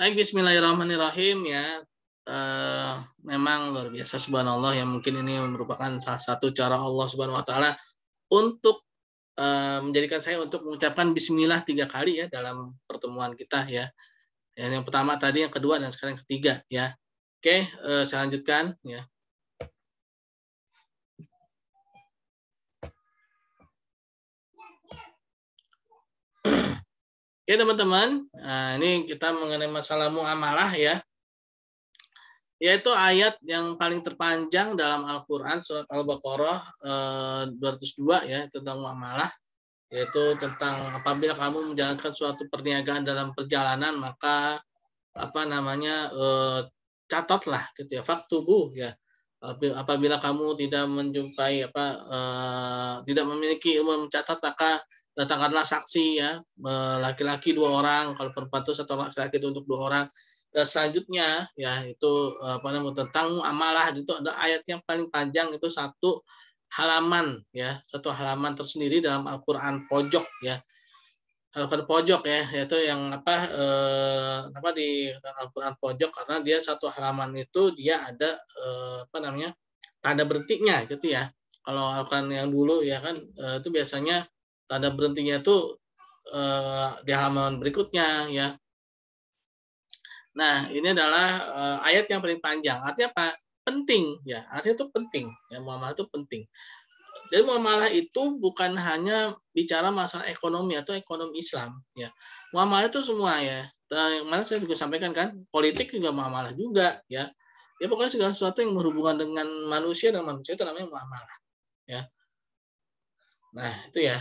Baik, bismillahirrahmanirrahim ya. Memang luar biasa subhanallah yang mungkin ini merupakan salah satu cara Allah Subhanahu wa taala untuk menjadikan saya untuk mengucapkan bismillah 3 kali ya dalam pertemuan kita ya. Yang pertama tadi, yang kedua, dan sekarang yang ketiga ya. Oke, saya lanjutkan ya. Oke teman-teman, nah, ini kita mengenai masalah muamalah ya. Yaitu ayat yang paling terpanjang dalam Al-Quran, surat Al-Baqarah 202 ya, tentang muamalah. Yaitu tentang apabila kamu menjalankan suatu perniagaan dalam perjalanan, maka catatlah gitu ya, faktubuh ya. Apabila kamu tidak menjumpai tidak memiliki ilmu mencatat, maka datangkanlah saksi ya, laki-laki 2 orang, kalau perempuan itu 1 laki-laki itu untuk 2 orang. Dan selanjutnya ya itu tentang muamalah, itu ada ayat yang paling panjang, itu 1 halaman ya, 1 halaman tersendiri dalam Al-Qur'an pojok ya. Al-Qur'an pojok ya, yaitu yang di Al-Qur'an pojok, karena dia 1 halaman itu dia ada tanda berhentinya gitu ya. Kalau Al-Qur'an yang dulu ya kan itu biasanya tanda berhentinya itu di halaman berikutnya ya. Nah, ini adalah ayat yang paling panjang. Artinya apa? Penting ya. Artinya itu penting. Ya, muamalah itu penting. Jadi muamalah itu bukan hanya bicara masalah ekonomi atau ekonomi Islam ya. Muamalah itu semua ya. Yang mana saya juga sampaikan kan, politik juga muamalah juga ya. Ya pokoknya segala sesuatu yang berhubungan dengan manusia dan manusia itu namanya muamalah ya. Nah, itu ya.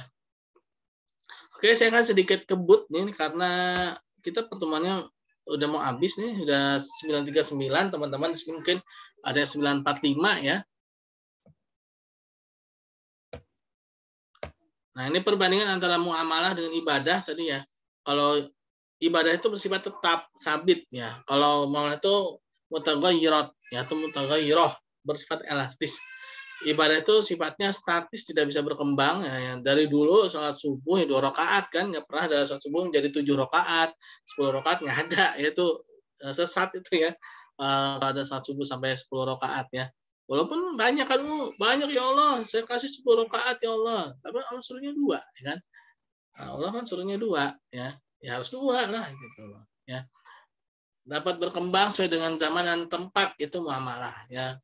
Oke, saya akan sedikit kebut nih karena kita pertemuannya udah mau habis nih, udah 9.39, teman-teman di sini mungkin ada 9.45 ya. Nah, ini perbandingan antara muamalah dengan ibadah tadi ya. Kalau ibadah itu bersifat tetap, sabit ya. Kalau muamalah itu mutaghayyirat ya, atau mutaghayyiroh, bersifat elastis. Ibadah itu sifatnya statis, tidak bisa berkembang ya. Dari dulu sholat subuh ya 2 rakaat kan, nggak pernah ada sholat subuh menjadi 7 rakaat, 10 rakaat nggak ada, itu sesat itu ya. Ada sholat subuh sampai 10 rakaat ya. Walaupun banyak kan, banyak ya Allah, saya kasih 10 rakaat ya Allah, tapi Allah suruhnya 2 ya kan. Nah, Allah kan suruhnya 2 ya. Ya harus 2 lah gitu loh ya. Dapat berkembang sesuai dengan zaman dan tempat, itu muamalah ya.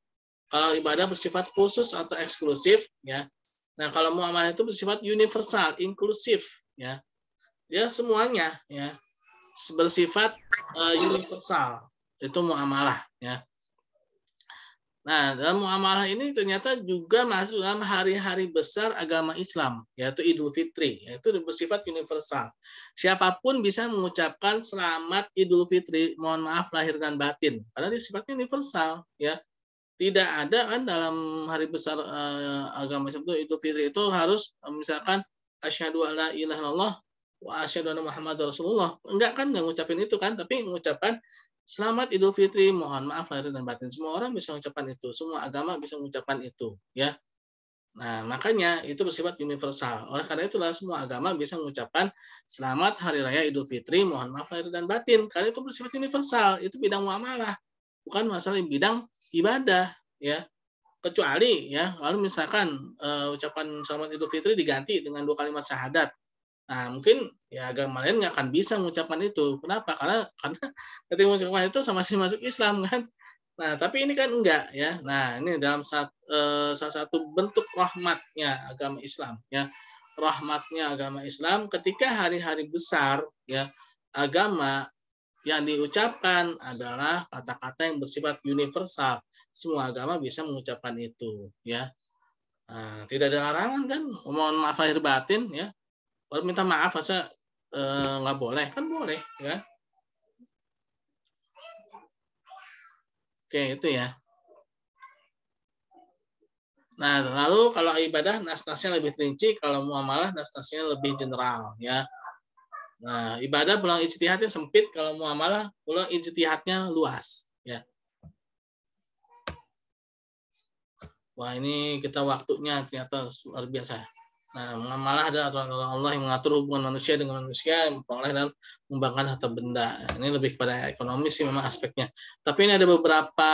Kalau ibadah bersifat khusus atau eksklusif ya. Nah, kalau muamalah itu bersifat universal, inklusif ya. Dia semuanya ya bersifat universal. Itu muamalah ya. Nah, dalam muamalah ini ternyata juga masuk dalam hari-hari besar agama Islam, yaitu Idul Fitri, yaitu bersifat universal. Siapapun bisa mengucapkan selamat Idul Fitri, mohon maaf lahir dan batin, karena dia sifatnya universal ya. Tidak ada kan dalam hari besar agama Islam itu Idul Fitri itu harus misalkan asyhadu alla ilaha illallah wa asyhadu anna muhammadar rasulullah. Enggak kan, enggak ngucapin itu kan, tapi mengucapkan selamat Idul Fitri, mohon maaf lahir dan batin. Semua orang bisa mengucapkan itu, semua agama bisa mengucapkan itu ya. Nah, makanya itu bersifat universal. Oleh karena itulah semua agama bisa mengucapkan selamat hari raya Idul Fitri, mohon maaf lahir dan batin, karena itu bersifat universal. Itu bidang muamalah, bukan masalah bidang ibadah ya. Kecuali ya kalau misalkan ucapan selamat Idul Fitri diganti dengan 2 kalimat syahadat, nah mungkin ya agama lain nggak akan bisa mengucapkan itu. Kenapa? Karena ketika mengucapkan itu sama sih masuk Islam kan. Nah, tapi ini kan enggak ya. Nah, ini dalam salah satu bentuk rahmatnya agama Islam ya. Rahmatnya agama Islam ketika hari-hari besar ya, agama yang diucapkan adalah kata-kata yang bersifat universal. Semua agama bisa mengucapkan itu ya. Nah, tidak ada larangan kan, mohon maaf lahir batin ya. Kalau minta maaf masa nggak boleh? Kan boleh ya. Oke, itu ya. Nah, lalu kalau ibadah nas-nasnya lebih rinci, kalau muamalah nas-nasnya lebih general ya. Nah, ibadah peluang ijtihadnya sempit, kalau muamalah peluang ijtihadnya luas ya. Wah, ini kita waktunya ternyata luar biasa. Nah, muamalah adalah aturan Allah yang mengatur hubungan manusia dengan manusia, yang memperoleh dan mengembangkan harta benda. Ini lebih kepada ekonomi sih memang aspeknya. Tapi ini ada beberapa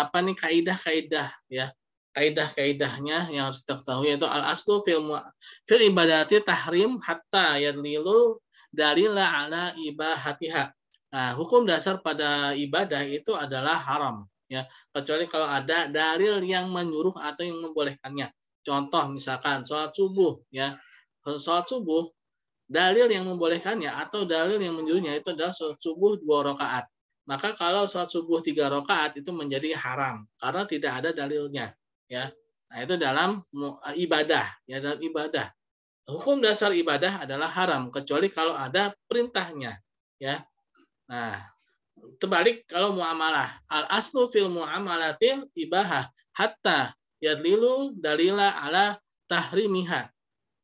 apa nih kaidah-kaidah ya. Kaidah-kaidahnya yang harus kita ketahui yaitu al-aslu fil ibadati tahrim hatta yadlilu dalila ala ibahatiha. Nah, hukum dasar pada ibadah itu adalah haram ya, kecuali kalau ada dalil yang menyuruh atau yang membolehkannya. Contoh misalkan sholat subuh ya. Sholat subuh dalil yang membolehkannya atau dalil yang menyuruhnya itu adalah sholat subuh 2 rakaat. Maka kalau sholat subuh 3 rakaat itu menjadi haram karena tidak ada dalilnya ya. Nah, itu dalam ibadah ya, dalam ibadah. Hukum dasar ibadah adalah haram kecuali kalau ada perintahnya ya. Nah, terbalik kalau muamalah. Al aslu fil muamalatil ibahah hatta yadlilu dalila ala tahrimiha.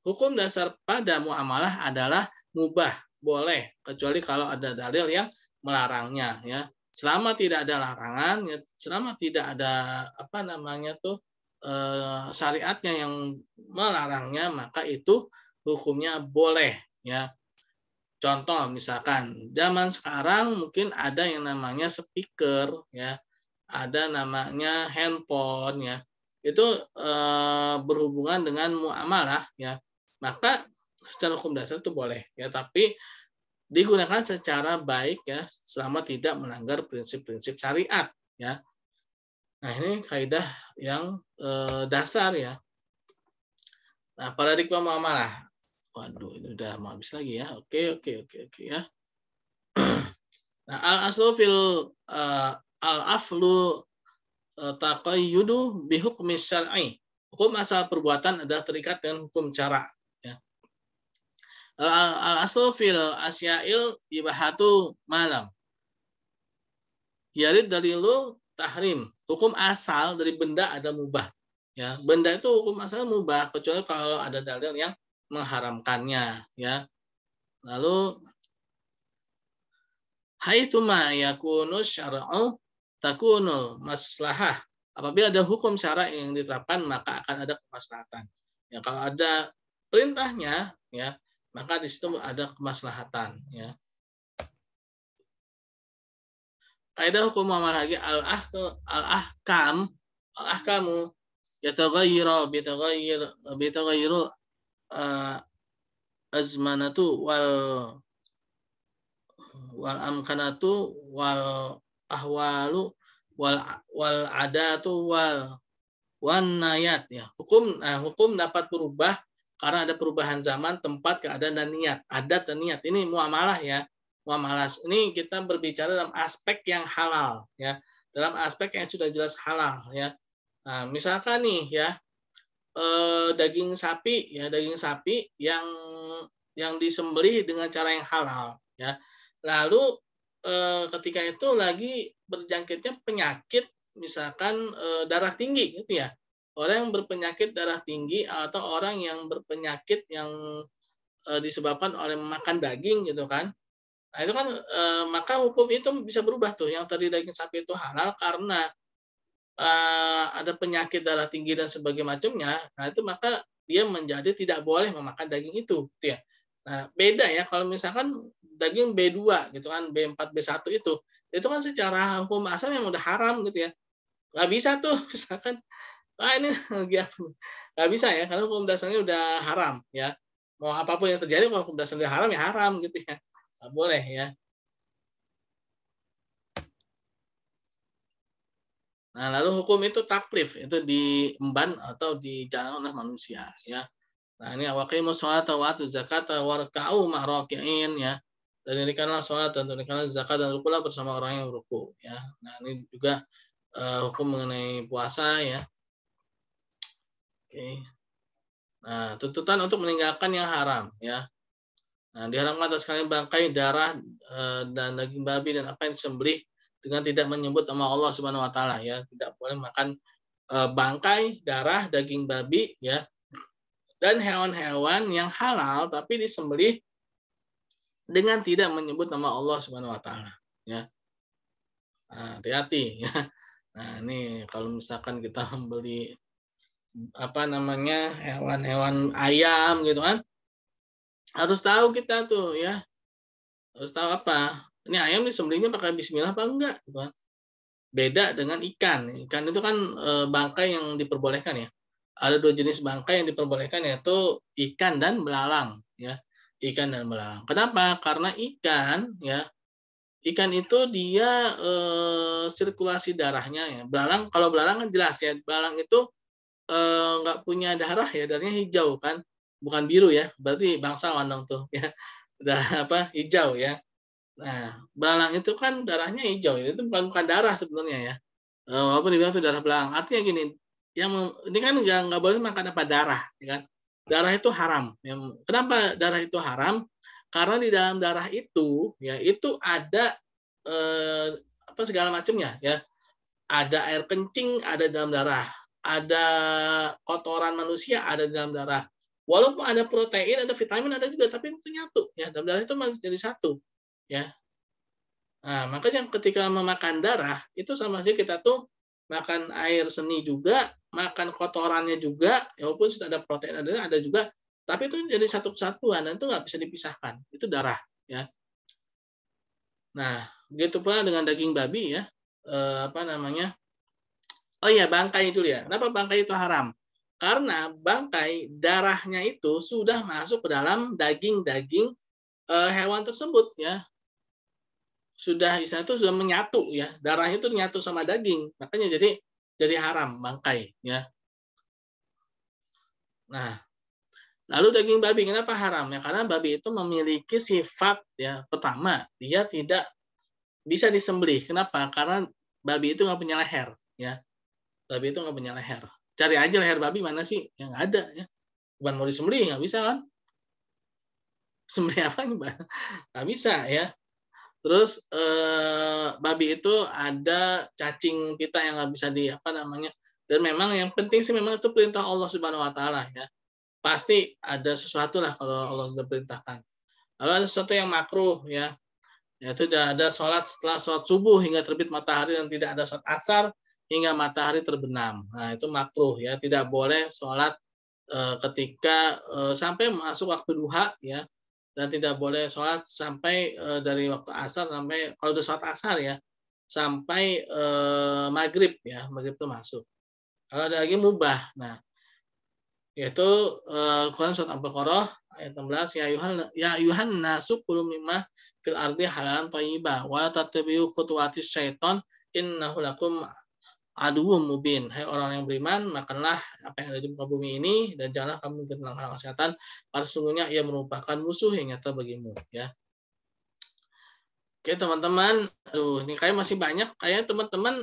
Hukum dasar pada muamalah adalah mubah, boleh, kecuali kalau ada dalil yang melarangnya ya. Selama tidak ada larangan, ya, selama tidak ada apa namanya tuh syariatnya yang melarangnya, maka itu hukumnya boleh ya. Contoh misalkan zaman sekarang mungkin ada yang namanya speaker ya, ada namanya handphone ya. Itu berhubungan dengan muamalah ya. Maka secara hukum dasar itu boleh ya, tapi digunakan secara baik ya, selama tidak melanggar prinsip-prinsip syariat ya. Nah, ini kaidah yang dasar ya. Nah, paradigma muamalah. Waduh, ini udah mau habis lagi ya. Oke ya. Nah, al-aslu fil al-aflu taqayyudu bi hukmi syar'i. Hukum asal perbuatan adalah terikat dengan hukum cara ya. Al-aslu fil asya'il ibahatu malam. Yarid dalilu tahrim. Hukum asal dari benda ada mubah. Ya, benda itu hukum asal mubah kecuali kalau ada dalil yang mengharamkannya ya. Lalu haitsuma yakunu syar'u takunul maslahah. Apabila ada hukum syara yang diterapkan maka akan ada kemaslahatan. Ya, kalau ada perintahnya ya, maka di situ ada kemaslahatan ya. Kaidah hukum muamalah lagi al-ahkamu yataghayyaru bitaghayyur azmanatu wal amkanatu wal ahwalu wal adatu wan nayat ya. Hukum dapat berubah karena ada perubahan zaman, tempat, keadaan dan niat. Adat dan niat. Ini muamalah ya. Muamalah ini kita berbicara dalam aspek yang halal ya. Dalam aspek yang sudah jelas halal ya. Nah, misalkan nih ya, daging sapi yang disembelih dengan cara yang halal ya. Lalu ketika itu lagi berjangkitnya penyakit misalkan darah tinggi gitu ya. Orang yang berpenyakit darah tinggi atau orang yang berpenyakit yang disebabkan oleh makan daging gitu kan. Nah, itu kan maka hukum itu bisa berubah tuh. Yang tadi daging sapi itu halal karena ada penyakit darah tinggi dan sebagainya macamnya. Nah, itu maka dia menjadi tidak boleh memakan daging itu gitu ya. Nah, beda ya kalau misalkan daging B2 gitu kan, B4, B1 itu kan secara hukum asal yang udah haram gitu ya. Nggak bisa tuh misalkan ini lagi apa? Nggak bisa ya karena hukum dasarnya udah haram ya. Mau apapun yang terjadi kalau hukum dasarnya haram ya haram gitu ya. Nggak boleh ya. Nah, lalu hukum itu taklif, itu diemban atau dijalankan oleh manusia ya. Nah, ini awaqimus sholata wa atuz zakata warka'u ma'raki'in ya. Dan dirikanlah sholat dan dirikanlah zakat dan rukulah bersama orang yang ruku ya. Nah, ini juga hukum mengenai puasa ya. Oke. Nah, tuntutan untuk meninggalkan yang haram ya. Nah, diharamkan atas kalian bangkai, darah dan daging babi dan apa yang disembelih dengan tidak menyebut nama Allah Subhanahu wa taala ya. Tidak boleh makan bangkai, darah, daging babi ya. Dan hewan-hewan yang halal tapi disembelih dengan tidak menyebut nama Allah Subhanahu wa taala ya. Nah, hati-hati ya. Nah, ini kalau misalkan kita membeli apa namanya, hewan-hewan ayam gitu kan. Harus tahu kita tuh ya, harus tahu apa, ini ayam disembelihnya pakai bismillah apa enggak gitu kan. Beda dengan ikan. Ikan itu kan bangkai yang diperbolehkan ya. Ada 2 jenis bangkai yang diperbolehkan, yaitu ikan dan belalang ya. Ikan dan belalang. Kenapa? Karena ikan ya, ikan itu dia sirkulasi darahnya ya. Belalang, kalau belalang kan jelas ya, belalang itu nggak punya darah ya, darahnya hijau kan, bukan biru ya. Berarti bangsawan dong tuh ya. Udah apa, hijau ya. Nah, belalang itu kan darahnya hijau, itu bukan darah sebenarnya ya. Walaupun dibilang itu darah belalang. Artinya gini, ini kan nggak boleh makan apa darah, ya kan? Darah itu haram. Kenapa darah itu haram? Karena di dalam darah itu, ya itu ada apa segala macamnya, ya. Ada air kencing, ada dalam darah. Ada kotoran manusia, ada dalam darah. Walaupun ada protein, ada vitamin, ada juga, tapi itu nyatu, ya. Dalam darah itu jadi satu, ya. Nah, makanya ketika memakan darah, itu sama saja kita tuh makan air seni juga, makan kotorannya juga, ya walaupun sudah ada protein, ada juga, tapi itu jadi satu kesatuan, dan itu nggak bisa dipisahkan. Itu darah. Ya. Nah, begitu pula dengan daging babi ya, apa namanya? Oh iya, bangkai itu ya. Kenapa bangkai itu haram? Karena bangkai darahnya itu sudah masuk ke dalam daging-daging hewan tersebut ya. Sudah istilah itu sudah menyatu ya, darahnya itu menyatu sama daging, makanya jadi haram bangkai ya. Nah, lalu daging babi kenapa haram ya? Karena babi itu memiliki sifat ya, pertama dia tidak bisa disembelih. Kenapa? Karena babi itu nggak punya leher ya. Babi itu nggak punya leher. Cari aja leher babi mana sih? Yang ada ya. Bukan mau disembelih nggak bisa kan? Sembelih apa? Nggak bisa ya. Terus babi itu ada cacing kita yang nggak bisa di apa namanya, dan memang yang penting sih memang itu perintah Allah Subhanahu Wa Taala ya. Pasti ada sesuatu lah kalau Allah sudah perintahkan. Lalu ada sesuatu yang makruh ya, yaitu ada sholat setelah sholat subuh hingga terbit matahari dan tidak ada sholat asar hingga matahari terbenam. Nah itu makruh ya, tidak boleh sholat ketika sampai masuk waktu duha ya, dan tidak boleh sholat sampai dari waktu asar sampai, kalau udah sholat asar ya, sampai maghrib ya, maghrib itu masuk. Kalau ada lagi mubah, nah yaitu Quran surat Al-Baqarah ayat 16, ya ayuhan nasu kulu mimma fil ardi halalan thayyibah wa tattabi'u khutuwatis syaiton innahu lakum aduwwum mubin. Hai orang yang beriman, makanlah apa yang ada di muka bumi ini dan janganlah kamu mengikuti langkah kesehatan, karena sesungguhnya ia merupakan musuh yang nyata bagimu ya. Oke teman-teman, ini kayak masih banyak, kayak teman-teman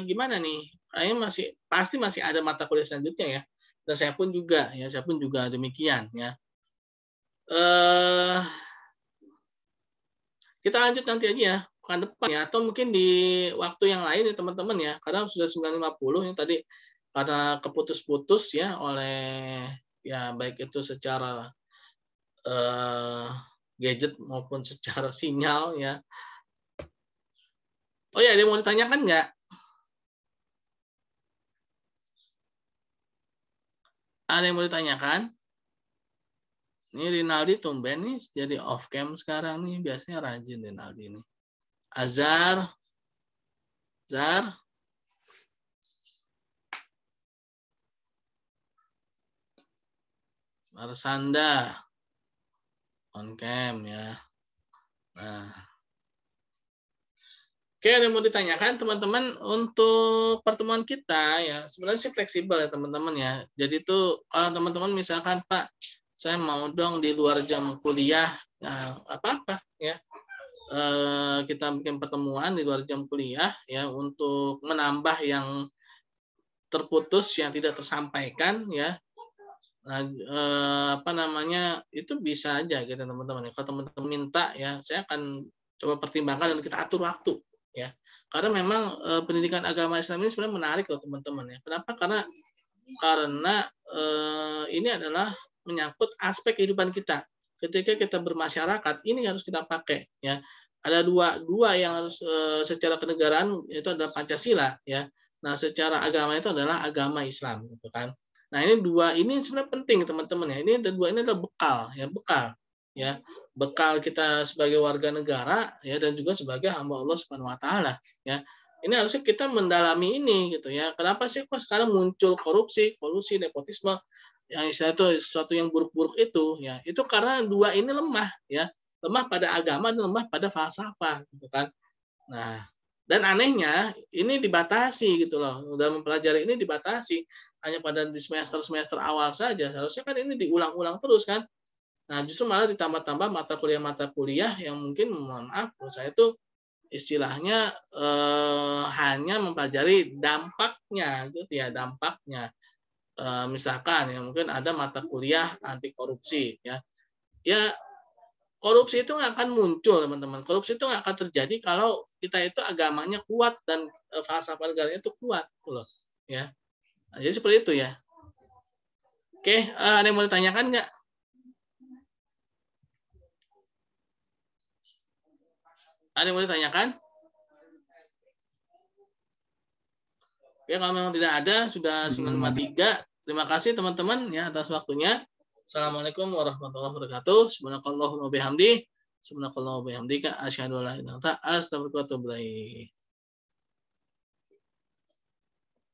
gimana nih? Kayaknya pasti masih ada mata kuliah selanjutnya ya. Dan saya pun juga demikian ya. Kita lanjut nanti aja ya, pekan depan ya, atau mungkin di waktu yang lain ya teman-teman ya, karena sudah 9.50 ini tadi karena keputus-putus ya oleh ya baik itu secara gadget maupun secara sinyal ya. Oh ya, ada yang mau ditanyakan nggak? Ada yang mau ditanyakan? Ini Rinaldi tumben nih jadi off cam sekarang nih, biasanya rajin Rinaldi ini. Azhar, Marsanda, on cam ya. Nah, oke, ada yang mau ditanyakan teman-teman untuk pertemuan kita ya, sebenarnya sih fleksibel ya teman-teman ya. Jadi itu kalau teman-teman misalkan Pak, saya mau dong di luar jam kuliah, nah, apa-apa ya. Kita bikin pertemuan di luar jam kuliah ya untuk menambah yang terputus yang tidak tersampaikan ya. Nah, apa namanya itu bisa aja gitu teman-teman. Kalau teman-teman minta ya, saya akan coba pertimbangkan dan kita atur waktu ya. Karena memang pendidikan agama Islam ini sebenarnya menarik loh teman-teman ya. Kenapa? Karena ini adalah menyangkut aspek kehidupan kita. Ketika kita bermasyarakat, ini harus kita pakai ya. Ada dua yang harus secara kenegaraan itu adalah Pancasila ya. Nah, secara agama itu adalah agama Islam gitu kan. Nah, ini dua ini sebenarnya penting teman-teman ya. Ini ada dua ini adalah bekal ya. Bekal kita sebagai warga negara ya dan juga sebagai hamba Allah Subhanahu wa taala ya. Ini harusnya kita mendalami ini gitu ya. Kenapa sih kok sekarang muncul korupsi, kolusi, nepotisme yang istilah itu sesuatu yang buruk-buruk itu ya. Itu karena dua ini lemah ya. Lemah pada agama dan lemah pada falsafah gitu kan. Nah, dan anehnya ini dibatasi gitu loh. Dalam mempelajari ini dibatasi hanya pada di semester-semester awal saja. Seharusnya kan ini diulang-ulang terus kan. Nah, justru malah ditambah-tambah mata kuliah yang mungkin mohon maaf menurut saya itu istilahnya hanya mempelajari dampaknya gitu ya, dampaknya. Misalkan ya mungkin ada mata kuliah anti korupsi ya. Ya korupsi itu nggak akan muncul teman-teman. Korupsi itu nggak akan terjadi kalau kita itu agamanya kuat dan falsafah negaranya itu kuat, gitu loh. Ya, nah, jadi seperti itu ya. Oke, ada yang mau ditanyakan nggak? Ada yang mau ditanyakan? Oke, kalau memang tidak ada, sudah 9.53. Terima kasih teman-teman ya atas waktunya. Assalamualaikum warahmatullahi wabarakatuh. Subhanakallahumma bihamdi. Subhanakallahumma bihamdika asyhadu an la ilaha illa anta astaghfiruka wa atubu ilaik.